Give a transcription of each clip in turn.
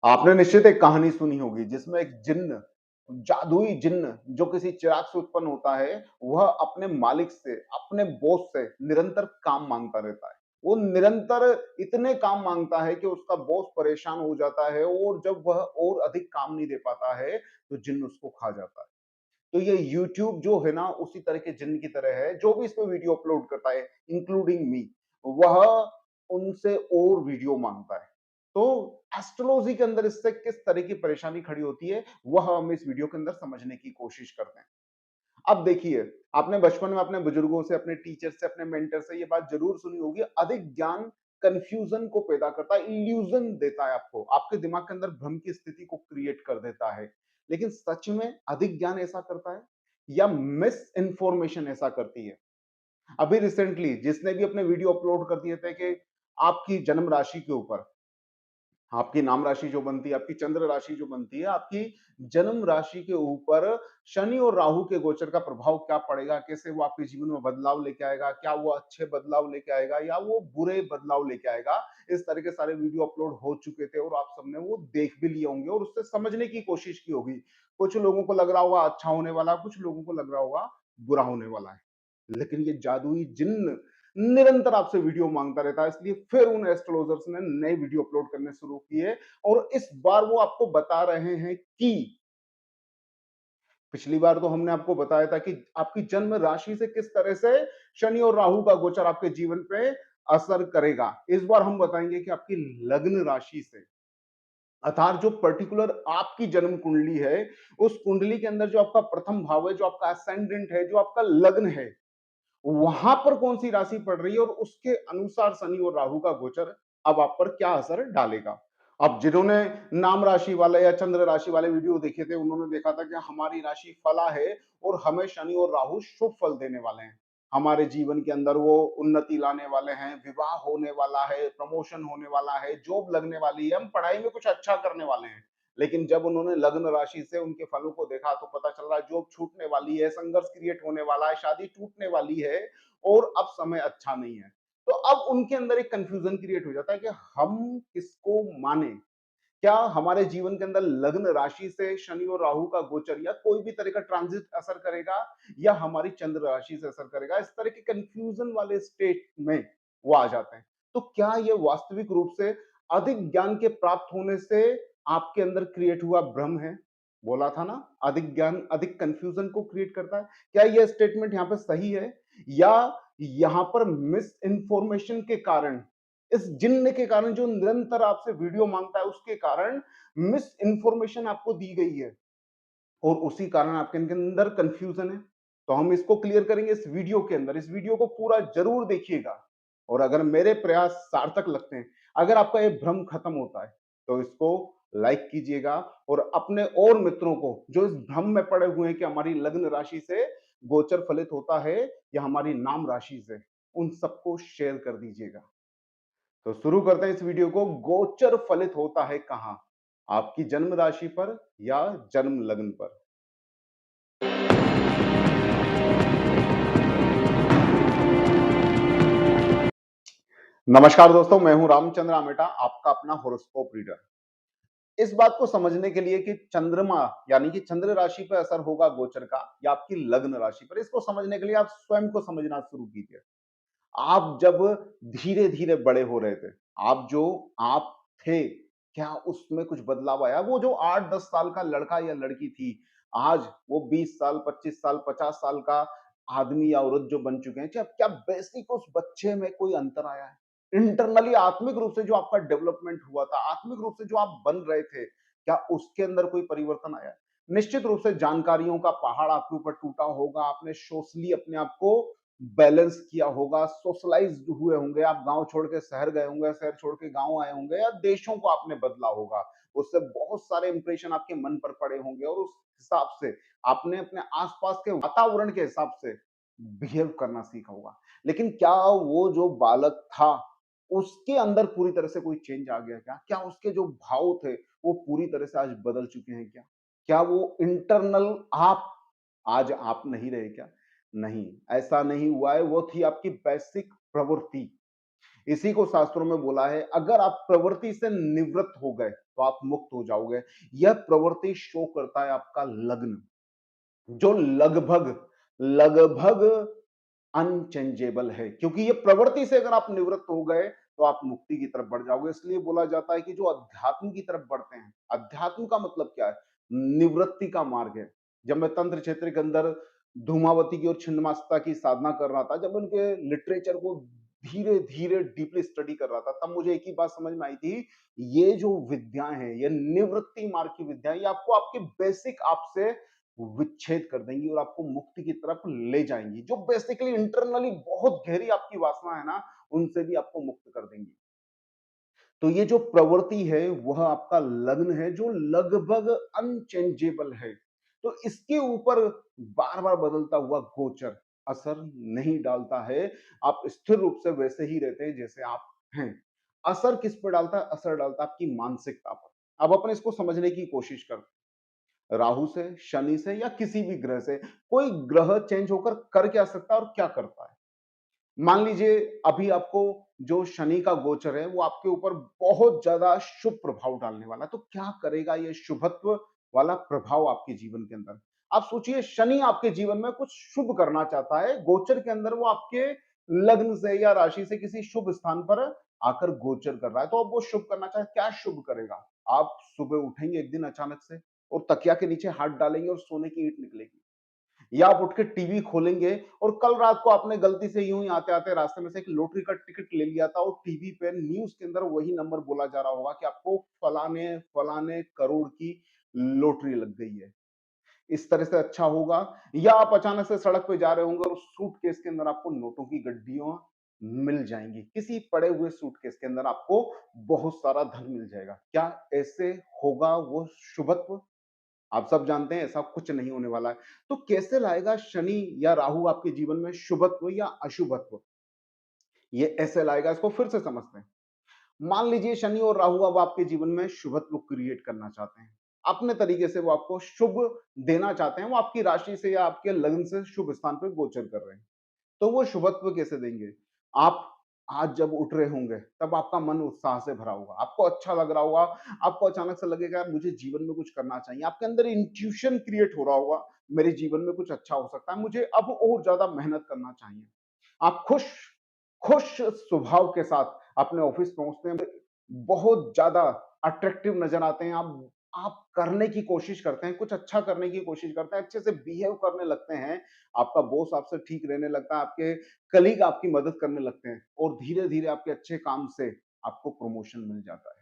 आपने निश्चित एक कहानी सुनी होगी जिसमें एक जिन्न, जादुई जिन्न जो किसी चिराग से उत्पन्न होता है, वह अपने मालिक से, अपने बॉस से निरंतर काम माँगता रहता है। वो निरंतर इतने काम माँगता है कि उसका बॉस परेशान हो जाता है और जब वह और अधिक काम नहीं दे पाता है, तो जिन्न उसको खा जाता है। तो ये यूट्यूब जो है ना, उसी तरह के जिन्न की तरह है, जो भी इसपे वीडियो अपलोड करता है, इंक्लूडिंग मी, वह उनसे और वीडियो माँगता है। तो एस्ट्रोलॉजी के अंदर इससे किस तरह की परेशानी खड़ी होती है, वह हम इस वीडियो के अंदर समझने की कोशिश करते हैं। अब देखिए, आपने बचपन में अपने बुजुर्गों से, अपने टीचर से, अपने मेंटर से ये बात ज़रूर सुनी होगी, अधिक ज्ञान कन्फ्यूज़न को पैदा करता है, इल्यूज़न देता है आपको, आपके दिमाग के अंदर भ्रम की स्थिति को क्रिएट कर देता है। लेकिन सच में अधिक ज्ञान ऐसा करता है या मिस इन्फॉर्मेशन ऐसा करती है? अभी रिसेंटली जिसने भी अपने वीडियो अपलोड कर दिए थे कि आपकी जन्म राशि के ऊपर आपकी नाम राशि जो बनती है, आपकी चंद्र राशि जो बनती है, आपकी जन्म राशि के ऊपर शनि और राहु के गोचर का प्रभाव क्या पड़ेगा? कैसे वो आपके जीवन में बदलाव लेके आएगा? क्या वो अच्छे बदलाव लेके आएगा या वो बुरे बदलाव लेके आएगा? इस तरह के सारे वीडियो अपलोड हो चुके थे और आप सबने वो देख भी लिए होंगे और उससे समझने की कोशिश की होगी। कुछ लोगों को लग रहा होगा अच्छा होने वाला, कुछ लोगों को लग रहा होगा बुरा होने वाला है। लेकिन ये जादुई जिन्न निरंतर आपसे वीडियो मांगता रहता है, इसलिए फिर उन एस्ट्रोलॉजर्स ने नए वीडियो अपलोड करने शुरू किए और इस बार वो आपको बता रहे हैं कि पिछली बार तो हमने आपको बताया था कि आपकी जन्म राशि से किस तरह से शनि और राहु का गोचर आपके जीवन पे असर करेगा। इस बार हम बताएंगे कि आपकी लग्न राशि से अर्थात जो पर्टिकुलर आपकी जन्म कुंडली है, उस कुंडली के अंदर जो आपका प्रथम भाव है, जो आपका असेंडेंट है, जो आपका लग्न है, वहां पर कौन सी राशि पड़ रही है और उसके अनुसार शनि और राहु का गोचर अब आप पर क्या असर डालेगा। अब जिन्होंने नाम राशि वाले या चंद्र राशि वाले वीडियो देखे थे, उन्होंने देखा था कि हमारी राशि फला है और हमें शनि और राहु शुभ फल देने वाले हैं, हमारे जीवन के अंदर वो उन्नति लाने वाले हैं, विवाह होने वाला है, प्रमोशन होने वाला है, जॉब लगने वाली है, हम पढ़ाई में कुछ अच्छा करने वाले हैं। लेकिन जब उन्होंने लग्न राशि से उनके फलों को देखा तो पता चल रहा है जॉब छूटने वाली है, संघर्ष क्रिएट होने वाला है, शादी टूटने वाली है और अब समय अच्छा नहीं है। तो अब उनके अंदर एक कंफ्यूजन क्रिएट हो जाता है कि हम किसको माने। क्या हमारे जीवन के अंदर लग्न राशि से शनि और राहु का गोचर या कोई भी तरह का ट्रांजिट असर करेगा या हमारी चंद्र राशि से असर करेगा, इस तरह के कंफ्यूजन वाले स्टेट में वो आ जाते हैं। तो क्या ये वास्तविक रूप से अधिक ज्ञान के प्राप्त होने से आपके अंदर क्रिएट हुआ भ्रम है? बोला था ना, अधिक ज्ञान अधिक कंफ्यूजन को क्रिएट करता है। क्या यह स्टेटमेंट यहाँ पे सही है या यहाँ पर मिस इन्फॉर्मेशन के कारण, इस जिन्न के कारण जो निरंतर आपसे वीडियो मांगता है उसके कारण मिस इन्फॉर्मेशन आपको दी गई है और उसी कारण आपके अंदर कंफ्यूजन है। तो हम इसको क्लियर करेंगे इस वीडियो के अंदर। इस वीडियो को पूरा जरूर देखिएगा और अगर मेरे प्रयास सार्थक लगते हैं, अगर आपका ये भ्रम खत्म होता है, तो इसको लाइक कीजिएगा और अपने और मित्रों को जो इस भ्रम में पड़े हुए हैं कि हमारी लग्न राशि से गोचर फलित होता है या हमारी नाम राशि से, उन सबको शेयर कर दीजिएगा। तो शुरू करते हैं इस वीडियो को। गोचर फलित होता है कहां? आपकी जन्म राशि पर या जन्म लग्न पर? नमस्कार दोस्तों, मैं हूं रामचंद्र आमेटा, आपका अपना होरोस्कोप रीडर। इस बात को समझने के लिए कि चंद्रमा यानी कि चंद्र राशि पर असर होगा गोचर का या आपकी लग्न राशि पर, इसको समझने के लिए आप स्वयं को समझना शुरू कीजिए। आप जब धीरे-धीरे बड़े हो रहे थे, आप जो आप थे, क्या उसमें कुछ बदलाव आया? वो जो 8-10 साल का लड़का या लड़की थी, आज वो 20 साल, 25 साल, 50 साल का आदमी या औरत जो बन चुके हैं, क्या बेसिक उस बच्चे में कोई अंतर आया है? इंटरनली आत्मिक रूप से जो आपका डेवलपमेंट हुआ था, आत्मिक रूप से जो आप बन रहे थे, क्या उसके अंदर कोई परिवर्तन आया है? निश्चित रूप से जानकारियों का पहाड़ आपके ऊपर टूटा होगा, आपने सोशली अपने आप को बैलेंस किया होगा, सोशलाइज्ड हुए होंगे, आप गाँव छोड़ के शहर गए होंगे, शहर छोड़ के गाँव आए होंगे या देशों को आपने बदला होगा। उससे बहुत सारे इंप्रेशन आपके मन पर पड़े होंगे और उस हिसाब से आपने अपने आस-पास के वातावरण के हिसाब से बिहेव करना सीखा होगा। लेकिन क्या वो जो बालक था, उसके अंदर पूरी तरह से कोई चेंज आ गया क्या? क्या उसके जो भाव थे, वो पूरी तरह से आज बदल चुके हैं क्या? क्या वो इंटरनल आप आज आप नहीं रहे क्या? नहीं, ऐसा नहीं हुआ है, वो थी आपकी बेसिक प्रवृत्ति। इसी को शास्त्रों में बोला है, अगर आप प्रवृत्ति से निवृत्त हो गए, तो आप मुक्त हो जाओगे। यह प्रवृत्ति शो करता है आपका लग्न, जो लगभग लगभग अनचेंजेबल है, क्योंकि ये प्रवृत्ति से अगर आप निवृत्त हो गए तो आप मुक्ति की तरफ बढ़ जाओगे। इसलिए बोला जाता है कि जो अध्यात्म की तरफ बढ़ते हैं, अध्यात्म का मतलब क्या है? निवृत्ति का मार्ग है। जब मैं तंत्र क्षेत्र के अंदर धूमावती की और छिन्नमस्ता की साधना कर रहा था, जब उनके लिटरेचर को धीरे धीरे डीपली स्टडी कर रहा था, तब मुझे एक ही बात समझ में आई थी, ये जो विद्याएं हैं, ये निवृत्ति मार्ग की विद्याएं, ये आपको आपके बेसिक आपसे विच्छेद कर देंगी और आपको मुक्ति की तरफ ले जाएंगी, जो बेसिकली इंटरनली बहुत गहरी आपकी वासना है ना, उनसे भी आपको मुक्त कर देंगी। तो ये जो प्रवृत्ति है वह आपका लग्न है, जो लगभग अनचेंजेबल है। तो इसके ऊपर बार बार बदलता हुआ गोचर असर नहीं डालता है। आप स्थिर रूप से वैसे ही रहते हैं जैसे आप हैं। असर किस पर डालता है? असर डालता है आपकी मानसिकता पर। अब अपन इसको समझने की कोशिश करते हैं। राहु से, शनि से या किसी भी ग्रह से, कोई ग्रह चेंज होकर कर क्या सकता है और क्या करता है? मान लीजिए अभी आपको जो शनि का गोचर है वो आपके ऊपर बहुत ज्यादा शुभ प्रभाव डालने वाला है, तो क्या करेगा ये शुभत्व वाला प्रभाव आपके जीवन के अंदर? आप सोचिए, शनि आपके जीवन में कुछ शुभ करना चाहता है, गोचर के अंदर वो आपके लग्न से या राशि से किसी शुभ स्थान पर आकर गोचर कर रहा है, तो अब वो शुभ करना चाहे, क्या शुभ करेगा? आप सुबह उठेंगे एक दिन अचानक से और तकिया के नीचे हाथ डालेंगे और सोने की ईंट निकलेगी, या आप उठ के टीवी खोलेंगे और कल रात को आपने गलती से यूं ही आते आते रास्ते में से एक लॉटरी का टिकट ले लिया था और टीवी पे न्यूज के अंदर वही नंबर बोला जा रहा होगा कि आपको फलाने फलाने करोड़ की लॉटरी लग गई है। इस तरह से अच्छा होगा? या आप अचानक से सड़क पे जा रहे होंगे और सूटकेस के अंदर आपको नोटों की गड्डियां मिल जाएंगी, किसी पड़े हुए सूटकेस के अंदर आपको बहुत सारा धन मिल जाएगा। क्या ऐसे होगा वो शुभत्व? आप सब जानते हैं ऐसा कुछ नहीं होने वाला है। तो कैसे लाएगा शनि या राहु आपके जीवन में शुभत्व या अशुभत्व? ये ऐसे लाएगा, इसको फिर से समझते हैं। मान लीजिए शनि और राहु अब आपके जीवन में शुभत्व क्रिएट करना चाहते हैं। अपने तरीके से वो आपको शुभ देना चाहते हैं, वो आपकी राशि से या आपके लग्न से शुभ स्थान पे गोचर कर रहे हैं। तो वो शुभत्व कैसे देंगे? आप आज जब उठ रहे होंगे, तब आपका मन उत्साह से भरा होगा, आपको अच्छा लग रहा होगा, आपको अचानक से लगेगा यार मुझे जीवन में कुछ करना चाहिए, आपके अंदर इंट्यूशन क्रिएट हो रहा होगा, मेरे जीवन में कुछ अच्छा हो सकता है, मुझे अब और ज्यादा मेहनत करना चाहिए। आप खुश खुश स्वभाव के साथ अपने ऑफिस पहुंचते हैं, बहुत ज्यादा अट्रैक्टिव नजर आते हैं आप करने की कोशिश करते हैं, कुछ अच्छा करने की कोशिश करते हैं, अच्छे से बिहेव करने लगते हैं, आपका बॉस आपसे ठीक रहने लगता है, आपके कलीग आपकी मदद करने लगते हैं और धीरे धीरे आपके अच्छे काम से आपको प्रमोशन मिल जाता है।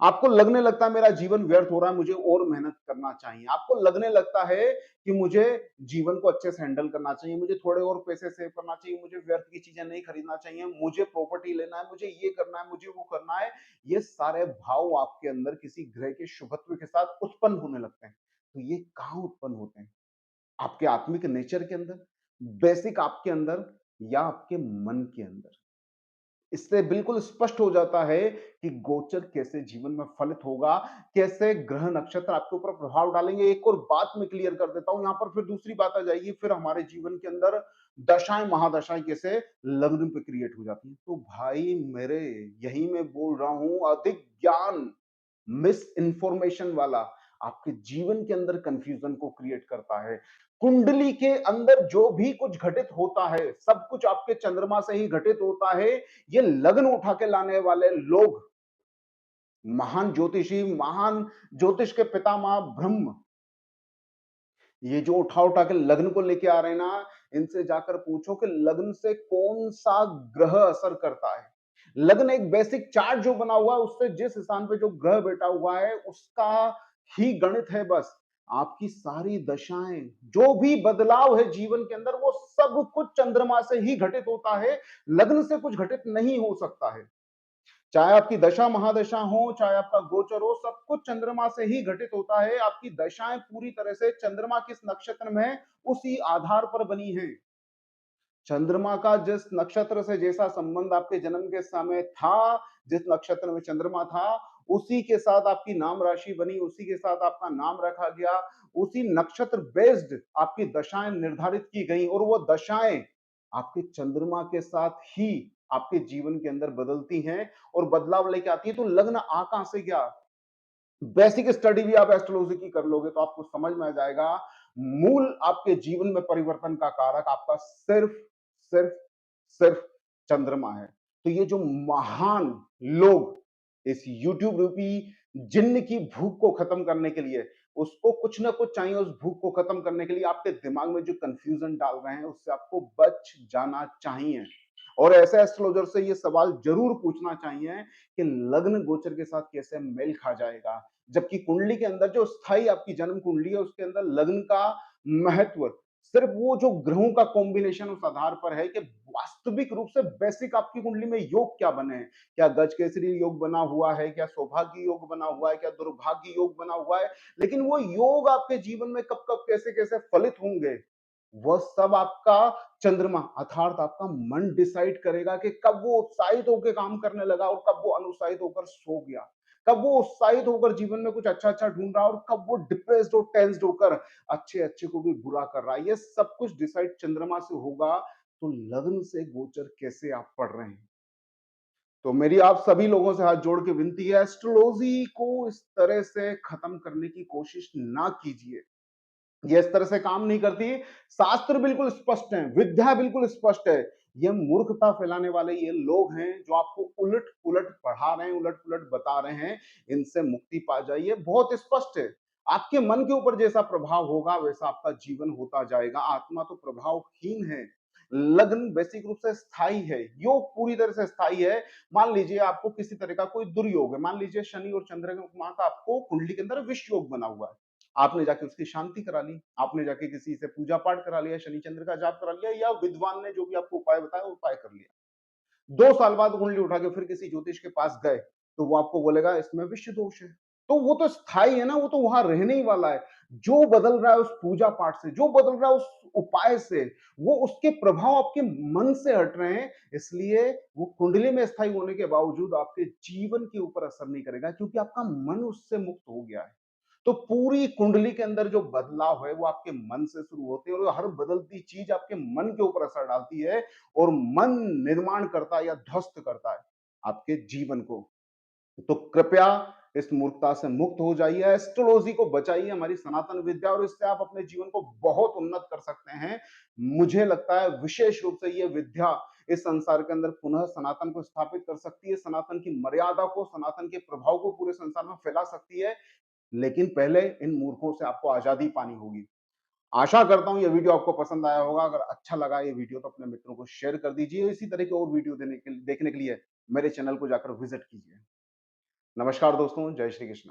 आपको लगने लगता है मेरा जीवन व्यर्थ हो रहा है, मुझे और मेहनत करना चाहिए। आपको लगने लगता है कि मुझे जीवन को अच्छे से हैंडल करना चाहिए, मुझे थोड़े और पैसे सेव करना चाहिए, मुझे व्यर्थ की चीजें नहीं खरीदना चाहिए, मुझे प्रॉपर्टी लेना है, मुझे ये करना है, मुझे वो करना है। ये सारे भाव आपके अंदर किसी ग्रह के शुभत्व के साथ उत्पन्न होने लगते हैं। तो ये कहाँ उत्पन्न होते हैं? आपके आत्मिक नेचर के अंदर, बेसिक आपके अंदर, या आपके मन के अंदर। इससे बिल्कुल स्पष्ट हो जाता है कि गोचर कैसे जीवन में फलित होगा, कैसे ग्रह नक्षत्र आपके ऊपर प्रभाव डालेंगे। एक और बात मैं क्लियर कर देता हूं, यहां पर फिर दूसरी बात आ जाएगी, फिर हमारे जीवन के अंदर दशाएं महादशाएं कैसे लग्न पे क्रिएट हो जाती हैं। तो भाई मेरे, यही मैं बोल रहा हूं, अधिक ज्ञान मिस इन्फॉर्मेशन वाला आपके जीवन के अंदर कंफ्यूजन को क्रिएट करता है। कुंडली के अंदर जो भी कुछ घटित होता है, सब कुछ आपके चंद्रमा से ही घटित होता है। ये लग्न उठा के लाने वाले लोग, महान ज्योतिषी, महान ज्योतिष के पितामह ब्रह्म, ये जो उठा उठा के लग्न को लेके आ रहे हैं ना, इनसे जाकर पूछो कि लग्न से कौन सा ग्रह असर करता है। लग्न एक बेसिक चार्ट जो बना हुआ है, उससे जिस स्थान पे जो ग्रह बैठा हुआ है उसका ही गणित है बस। आपकी सारी दशाएं, जो भी बदलाव है जीवन के अंदर, वो सब कुछ चंद्रमा से ही घटित होता है, लग्न से कुछ घटित नहीं हो सकता है। चाहे आपकी दशा महादशा हो, चाहे आपका गोचर हो, सब कुछ चंद्रमा से ही घटित होता है। आपकी दशाएं पूरी तरह से चंद्रमा किस नक्षत्र में है, उसी आधार पर बनी है। चंद्रमा का जिस नक्षत्र से जैसा संबंध आपके जन्म के समय था, जिस नक्षत्र में चंद्रमा था, उसी के साथ आपकी नाम राशि बनी, उसी के साथ आपका नाम रखा गया, उसी नक्षत्र बेस्ड आपकी दशाएं निर्धारित की गई और वो दशाएं आपके चंद्रमा के साथ ही आपके जीवन के अंदर बदलती हैं और बदलाव लेके आती है। तो लग्न आ कहां से गया? बेसिक स्टडी भी आप एस्ट्रोलॉजी की कर लोगे तो आपको समझ में आ जाएगा। मूल आपके जीवन में परिवर्तन का कारक आपका सिर्फ सिर्फ सिर्फ चंद्रमा है। तो ये जो महान लोग इस यूट्यूब रूपी जिन्न की भूख को खत्म करने के लिए, उसको कुछ ना कुछ चाहिए, उस भूख को खत्म करने के लिए आपके दिमाग में जो कंफ्यूजन डाल रहे हैं उससे आपको बच जाना चाहिए। और ऐसे एस्ट्रोलॉजर से ये सवाल जरूर पूछना चाहिए कि लग्न गोचर के साथ कैसे मेल खा जाएगा। जबकि कुंडली के अंदर जो स्थायी आपकी जन्म कुंडली है उसके अंदर लग्न का महत्व सिर्फ वो जो ग्रहों का कॉम्बिनेशन उस आधार पर है कि वास्तविक रूप से बेसिक आपकी कुंडली में योग क्या बने हैं। क्या गजकेसरी योग बना हुआ है, क्या सौभाग्य योग बना हुआ है, क्या दुर्भाग्य योग बना हुआ है। लेकिन वो योग आपके जीवन में कब कब कैसे कैसे फलित होंगे, वह सब आपका चंद्रमा अर्थात आपका मन डिसाइड करेगा कि कब वो उत्साहित होकर काम करने लगा और कब वो अनुत्साहित होकर सो गया। कब वो उत्साहित होकर जीवन में कुछ अच्छा अच्छा ढूंढ रहा है और कब वो डिप्रेस्ड और टेंस्ड होकर अच्छे अच्छे को भी बुरा कर रहा है। ये सब कुछ डिसाइड चंद्रमा से होगा। तो लग्न से गोचर कैसे आप पढ़ रहे हैं? तो मेरी आप सभी लोगों से हाथ जोड़ के विनती है, एस्ट्रोलॉजी को इस तरह से खत्म करने की कोशिश ना कीजिए। ये इस तरह से काम नहीं करती। शास्त्र बिल्कुल स्पष्ट है, विद्या बिल्कुल स्पष्ट है। ये मूर्खता फैलाने वाले ये लोग हैं जो आपको उलट पुलट पढ़ा रहे हैं, उलट पुलट बता रहे हैं। इनसे मुक्ति पा जाइए। बहुत स्पष्ट है। आपके मन के ऊपर जैसा प्रभाव होगा वैसा आपका जीवन होता जाएगा। आत्मा तो प्रभावहीन है। लग्न बेसिक रूप से स्थायी है, योग पूरी तरह से स्थायी है। मान लीजिए आपको किसी तरह का कोई दुर्योग है, मान लीजिए शनि और चंद्रमा का आपको कुंडली के अंदर विष योग बना हुआ है। आपने जाके उसकी शांति करा ली, आपने जाके किसी से पूजा पाठ करा लिया, शनि चंद्र का जाप करा लिया या विद्वान ने जो भी आपको उपाय बताया वो उपाय कर लिया। 2 साल बाद उंगली उठा के फिर किसी ज्योतिष के पास गए, तो वो आपको बोलेगा इसमें विषय दोष है। तो वो तो स्थायी है ना, वो तो वहां रहने ही वाला है। जो बदल रहा है उस पूजा पाठ से, जो बदल रहा है उस उपाय से, वो उसके प्रभाव आपके मन से हट रहे हैं। इसलिए वो कुंडली में स्थायी होने के बावजूद आपके जीवन के ऊपर असर नहीं करेगा क्योंकि आपका मन उससे मुक्त हो गया है। तो पूरी कुंडली के अंदर जो बदलाव है वो आपके मन से शुरू होते हैं और हर बदलती चीज आपके मन के ऊपर असर डालती है और मन निर्माण करता है या ध्वस्त करता है आपके जीवन को। तो कृपया इस मूर्खता से मुक्त हो जाइए, एस्ट्रोलॉजी को बचाइए, हमारी सनातन विद्या, और इससे आप अपने जीवन को बहुत उन्नत कर सकते हैं। मुझे लगता है विशेष रूप से ये विद्या इस संसार के अंदर पुनः सनातन को स्थापित कर सकती है, सनातन की मर्यादा को, सनातन के प्रभाव को पूरे संसार में फैला सकती है। लेकिन पहले इन मूर्खों से आपको आजादी पानी होगी। आशा करता हूँ ये वीडियो आपको पसंद आया होगा। अगर अच्छा लगा ये वीडियो तो अपने मित्रों को शेयर कर दीजिए। इसी तरह के और वीडियो देखने के लिए मेरे चैनल को जाकर विजिट कीजिए। नमस्कार दोस्तों, जय श्री कृष्ण।